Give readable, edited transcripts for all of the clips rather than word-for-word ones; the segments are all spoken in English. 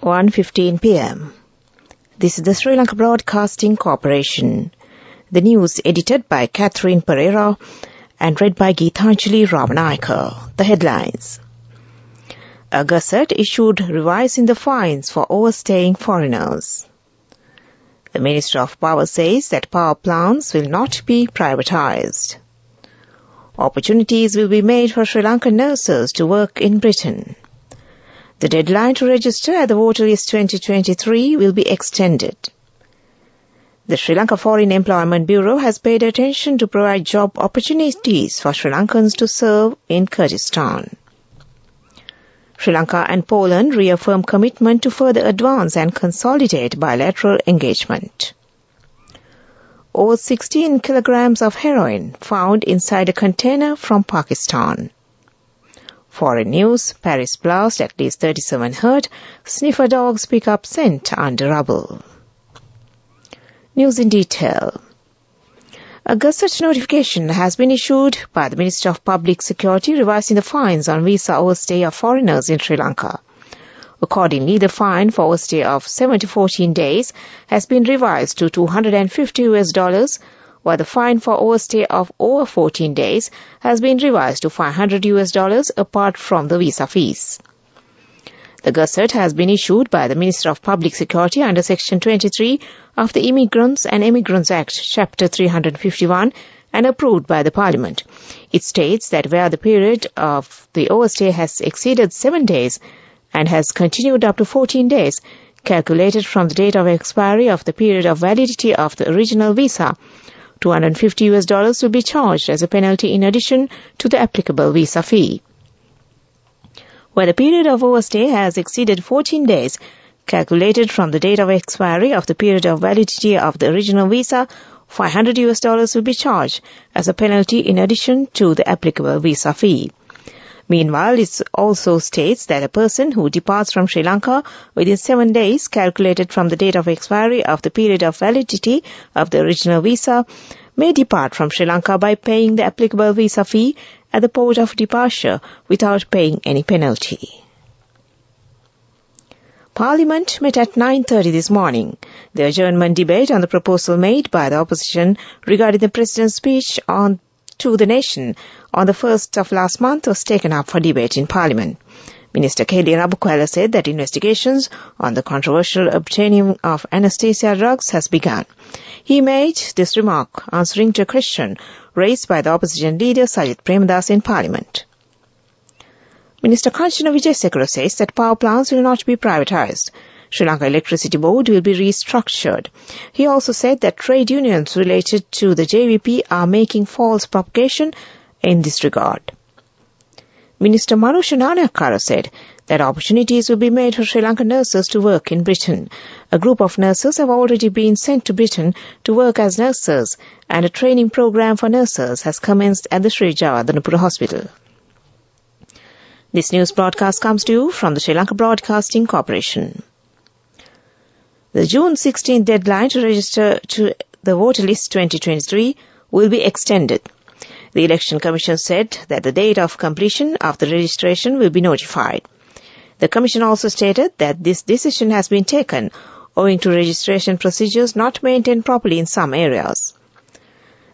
1:15 p.m. This is the Sri Lanka Broadcasting Corporation. The news edited by Catherine Pereira and read by Geethanjali Ramanayaka. The headlines. A gazette issued revising the fines for overstaying foreigners. The Minister of Power says that power plants will not be privatised. Opportunities will be made for Sri Lankan nurses to work in Britain. The deadline to register at the Voter List 2023 will be extended. The Sri Lanka Foreign Employment Bureau has paid attention to provide job opportunities for Sri Lankans to serve in Kyrgyzstan. Sri Lanka and Poland reaffirm commitment to further advance and consolidate bilateral engagement. Over 16 kilograms of heroin found inside a container from Pakistan. Foreign news, Paris blast at least 37 hurt, sniffer dogs pick up scent under rubble. News in detail. A gazette notification has been issued by the Minister of Public Security revising the fines on visa overstay of foreigners in Sri Lanka. Accordingly, the fine for overstay of 7 to 14 days has been revised to $250, while the fine for overstay of over 14 days has been revised to $500 apart from the visa fees. The gazette has been issued by the Minister of Public Security under Section 23 of the Immigrants and Emigrants Act, Chapter 351, and approved by the Parliament. It states that where the period of the overstay has exceeded 7 days and has continued up to 14 days, calculated from the date of expiry of the period of validity of the original visa, $250 will be charged as a penalty in addition to the applicable visa fee. Where the period of overstay has exceeded 14 days, calculated from the date of expiry of the period of validity of the original visa, $500 will be charged as a penalty in addition to the applicable visa fee. Meanwhile, it also states that a person who departs from Sri Lanka within 7 days, calculated from the date of expiry of the period of validity of the original visa, may depart from Sri Lanka by paying the applicable visa fee at the port of departure without paying any penalty. Parliament met at 9:30 this morning. The adjournment debate on the proposal made by the opposition regarding the President's speech to the nation on the 1st of last month was taken up for debate in Parliament. Minister Kelly Rabukwala said that investigations on the controversial obtaining of anesthesia drugs has begun. He made this remark answering to a question raised by the opposition leader Sajith Premadas in Parliament. Minister Kanchana Wijesekara says that power plants will not be privatised. Sri Lanka Electricity Board will be restructured. He also said that trade unions related to the JVP are making false propagation in this regard. Minister Marusha Nanayakara said that opportunities will be made for Sri Lankan nurses to work in Britain. A group of nurses have already been sent to Britain to work as nurses, and a training program for nurses has commenced at the Sri Jawadanapura Hospital. This news broadcast comes to you from the Sri Lanka Broadcasting Corporation. The June 16th deadline to register to the Voter List 2023 will be extended. The Election Commission said that the date of completion of the registration will be notified. The Commission also stated that this decision has been taken owing to registration procedures not maintained properly in some areas.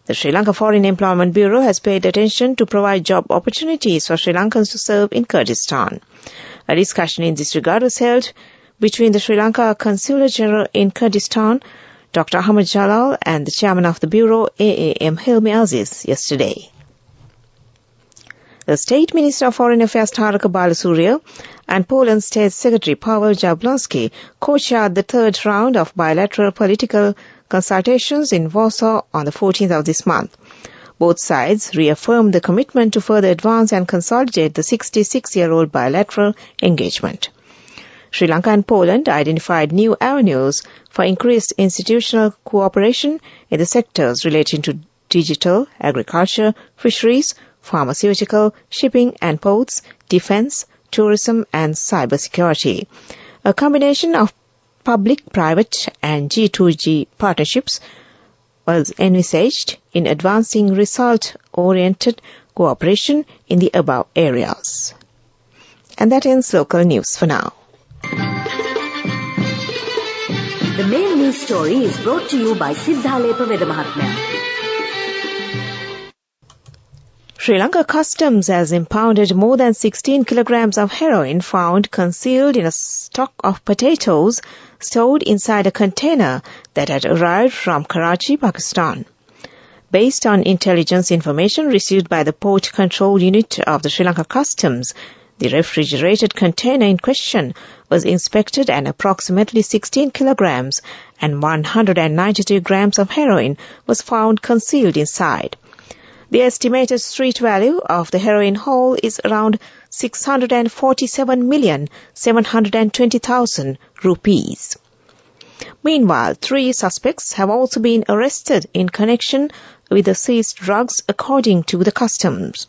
The Sri Lanka Foreign Employment Bureau has paid attention to provide job opportunities for Sri Lankans to serve in Kyrgyzstan. A discussion in this regard was held between the Sri Lanka Consular General in Kyrgyzstan, Dr. Ahmad Jalal, and the Chairman of the Bureau, AAM Hilmi Aziz, yesterday. The State Minister of Foreign Affairs Taraka Balasurya and Poland's State Secretary Paweł Jablonski co-chaired the third round of bilateral political consultations in Warsaw on the 14th of this month. Both sides reaffirmed the commitment to further advance and consolidate the 66-year-old bilateral engagement. Sri Lanka and Poland identified new avenues for increased institutional cooperation in the sectors relating to digital, agriculture, fisheries, pharmaceutical, shipping and ports, defense, tourism and cybersecurity. A combination of public, private and G2G partnerships was envisaged in advancing result-oriented cooperation in the above areas. And that ends local news for now. The main news story is brought to you by Siddhalepa Vedamahatmya. Sri Lanka Customs has impounded more than 16 kilograms of heroin found concealed in a stock of potatoes stored inside a container that had arrived from Karachi, Pakistan. Based on intelligence information received by the Port Control Unit of the Sri Lanka Customs, the refrigerated container in question was inspected and approximately 16 kilograms and 192 grams of heroin was found concealed inside. The estimated street value of the heroin haul is around 647,720,000 rupees. Meanwhile, 3 suspects have also been arrested in connection with the seized drugs, according to the Customs.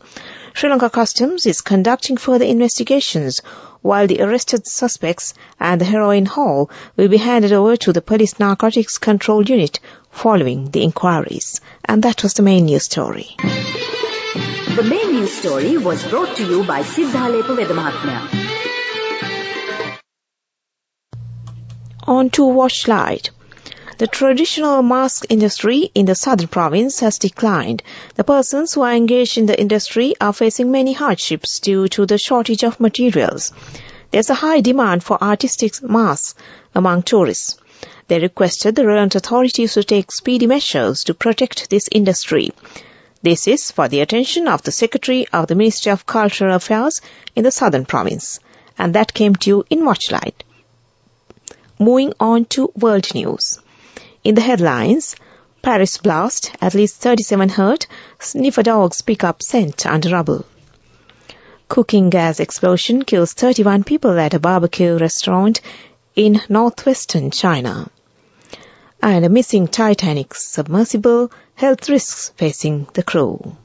Sri Lanka Customs is conducting further investigations, while the arrested suspects and the heroin haul will be handed over to the Police Narcotics Control Unit following the inquiries. And that was the main news story. The main news story was brought to you by Siddhalepa Vedamahatmya. On to Watchlight. The traditional mask industry in the southern province has declined. The persons who are engaged in the industry are facing many hardships due to the shortage of materials. There's a high demand for artistic masks among tourists. They requested the relevant authorities to take speedy measures to protect this industry. This is for the attention of the Secretary of the Ministry of Cultural Affairs in the southern province. And that came to you in Watchlight. Moving on to world news. In the headlines, Paris blast, at least 37 hurt, sniffer dogs pick up scent under rubble. Cooking gas explosion kills 31 people at a barbecue restaurant in northwestern China. And a missing Titanic submersible, health risks facing the crew.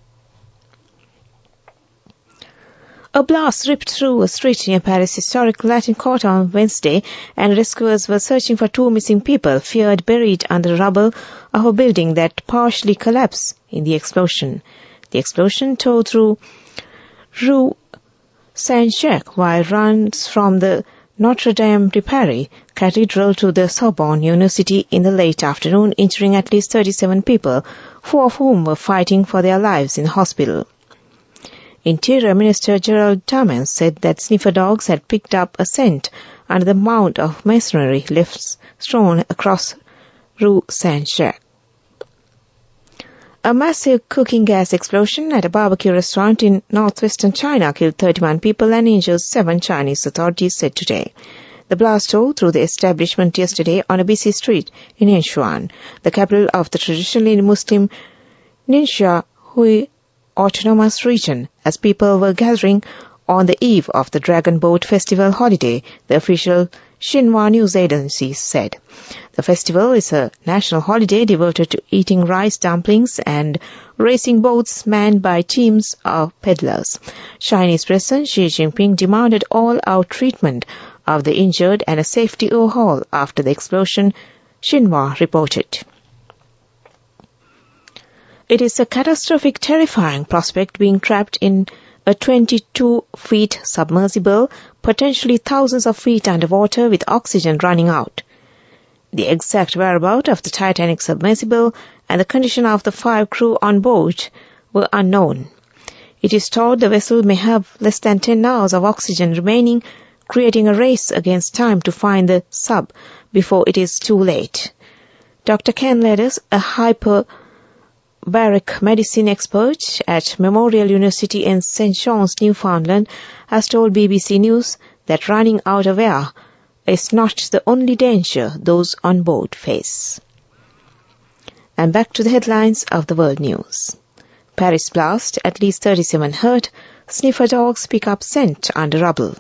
A blast ripped through a street near Paris historic Latin Quarter on Wednesday, and rescuers were searching for 2 missing people feared buried under rubble of a building that partially collapsed in the explosion. The explosion tore through Rue Saint-Jacques, while runs from the Notre Dame de Paris Cathedral to the Sorbonne University in the late afternoon, injuring at least 37 people, 4 of whom were fighting for their lives in hospital. Interior Minister Gerald Darman said that sniffer dogs had picked up a scent under the mound of masonry lifts strewn across Rue Saint-Jacques. A massive cooking gas explosion at a barbecue restaurant in northwestern China killed 31 people and injured 7, Chinese authorities said today. The blast tore through the establishment yesterday on a busy street in Yinchuan, the capital of the traditionally Muslim Ningxia Hui Autonomous Region, as people were gathering on the eve of the Dragon Boat Festival holiday, the official Xinhua news agency said. The festival is a national holiday devoted to eating rice dumplings and racing boats manned by teams of peddlers. Chinese President Xi Jinping demanded all-out treatment of the injured and a safety overhaul after the explosion, Xinhua reported. It is a catastrophic, terrifying prospect being trapped in a 22-feet submersible, potentially thousands of feet underwater with oxygen running out. The exact whereabouts of the Titanic submersible and the condition of the 5 crew on board were unknown. It is thought the vessel may have less than 10 hours of oxygen remaining, creating a race against time to find the sub before it is too late. Dr. Ken Ledders, a hyperbaric medicine expert at Memorial University in St. John's, Newfoundland, has told BBC News that running out of air is not the only danger those on board face. And back to the headlines of the world news. Paris blast, at least 37 hurt, sniffer dogs pick up scent under rubble.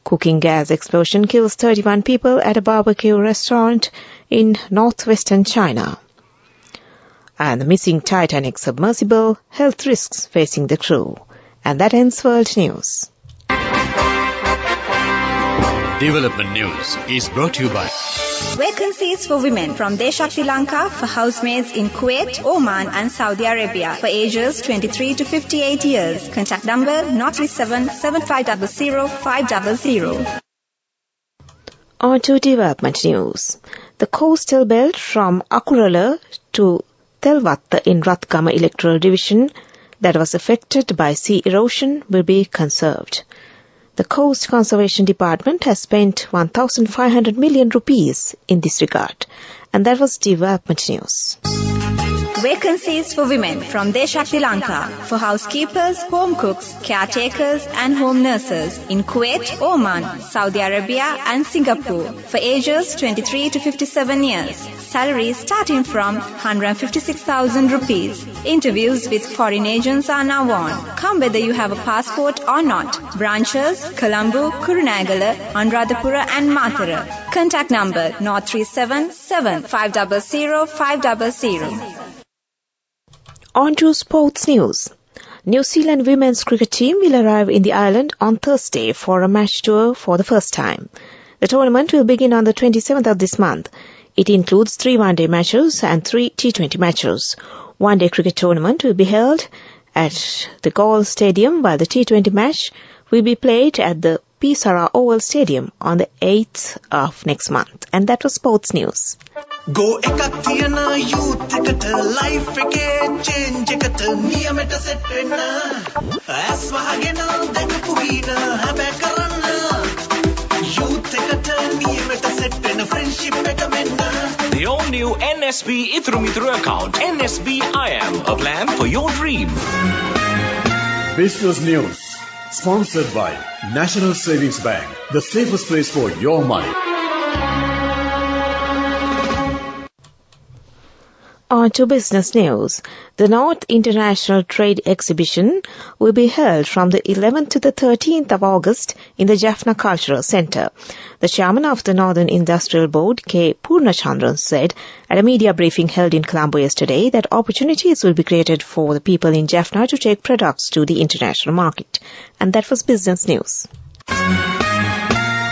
Cooking gas explosion kills 31 people at a barbecue restaurant in northwestern China. And the missing Titanic submersible, health risks facing the crew. And that ends World News. Development News is brought to you by Vacancies for women from Deshakti Lanka for housemaids in Kuwait, Oman and Saudi Arabia for ages 23 to 58 years. Contact number 037 7500 500. On to development news. The coastal belt from Akurala to Telvatta in Rathgama electoral division that was affected by sea erosion will be conserved. The Coast Conservation Department has spent 1,500 million rupees in this regard. And that was development news. Vacancies for women from Deshakti Lanka for housekeepers, home cooks, caretakers and home nurses in Kuwait, Oman, Saudi Arabia and Singapore for ages 23 to 57 years. Salaries starting from 156,000 rupees. Interviews with foreign agents are now on. Come whether you have a passport or not. Branches, Colombo, Kurunagala, Anuradhapura and Matara. Contact number 0377 500 500. On to sports news. New Zealand women's cricket team will arrive in the island on Thursday for a match tour for the first time. The tournament will begin on the 27th of this month. It includes 3 one-day matches and 3 T20 matches. One-day cricket tournament will be held at the Galle Stadium, while the T20 match will be played at the Pisara Oval Stadium on the 8th of next month. And that was sports news. Go ekak thiyana youth eකට life එකේ change එකට නියමෙට set වෙන්න ඇස් වහගෙන දැකපු වීන හැබැ කරන්න youth එකට නියමෙට set වෙන්න friendship එක මෙන්න. The all new NSB Ithru Mithru account, NSB IM, a plan for your dream. Business news sponsored by National Savings Bank, the safest place for your money. On to business news. The North International Trade Exhibition will be held from the 11th to the 13th of August in the Jaffna Cultural Centre. The chairman of the Northern Industrial Board, K. Purnachandran, said at a media briefing held in Colombo yesterday that opportunities will be created for the people in Jaffna to take products to the international market. And that was business news.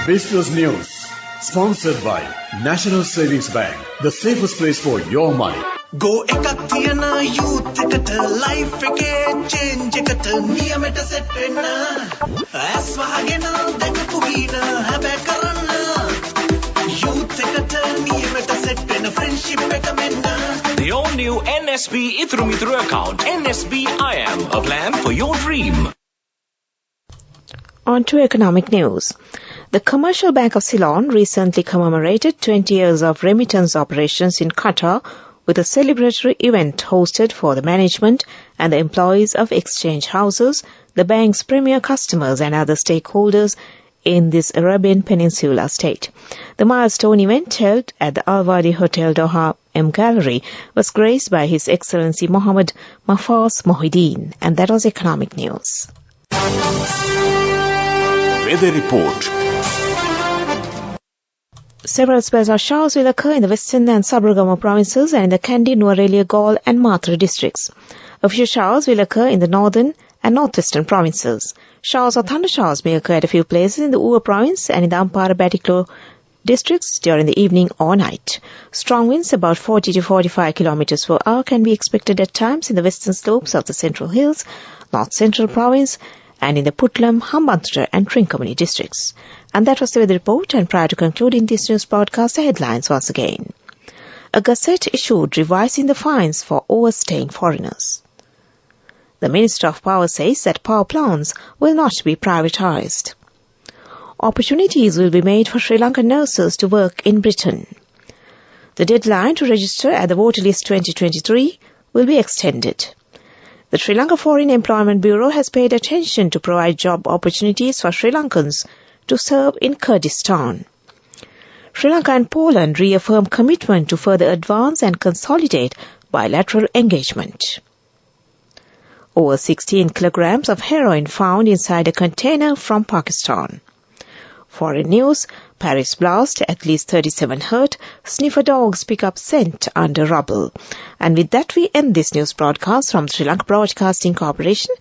Business news sponsored by National Savings Bank, the safest place for your money. Go ekak thiyana youth එකට life එකේ change එකට නියමෙට set වෙන්න ඇස් වහගෙන දැකපු වීන හැබැ කරන්න youth එකට නියමෙට set වෙන්න friendship එක මෙන්න. The all new NSB Ithru Mithru account, NSB IM, a plan for your dream. On to economic news. The Commercial Bank of Ceylon recently commemorated 20 years of remittance operations in Qatar with a celebratory event hosted for the management and the employees of exchange houses, the bank's premier customers and other stakeholders in this Arabian Peninsula state. The milestone event held at the Al-Wadi Hotel Doha M Gallery was graced by His Excellency Mohammed Mafaz Mohideen, and that was economic news. Weather report. Several spells of showers will occur in the western and Sabaragama provinces and in the Kandy, Nuwara, Galle and Matara districts. A few showers will occur in the northern and northwestern provinces. Showers or thunder showers may occur at a few places in the Uva province and in the Ampara, Batiklo districts during the evening or night. Strong winds about 40 to 45 kilometers per hour can be expected at times in the western slopes of the Central Hills, North Central province and in the Putlam, Hambantota and Trincomalee districts. And that was the weather report, and prior to concluding this news broadcast, the headlines once again. A gazette issued revising the fines for overstaying foreigners. The Minister of Power says that power plants will not be privatized. Opportunities will be made for Sri Lankan nurses to work in Britain. The deadline to register at the Voter List 2023 will be extended. The Sri Lanka Foreign Employment Bureau has paid attention to provide job opportunities for Sri Lankans to serve in Kurdistan. Sri Lanka and Poland reaffirm commitment to further advance and consolidate bilateral engagement. Over 16 kilograms of heroin found inside a container from Pakistan. Foreign news, Paris blast, at least 37 hurt, sniffer dogs pick up scent under rubble. And with that we end this news broadcast from Sri Lanka Broadcasting Corporation.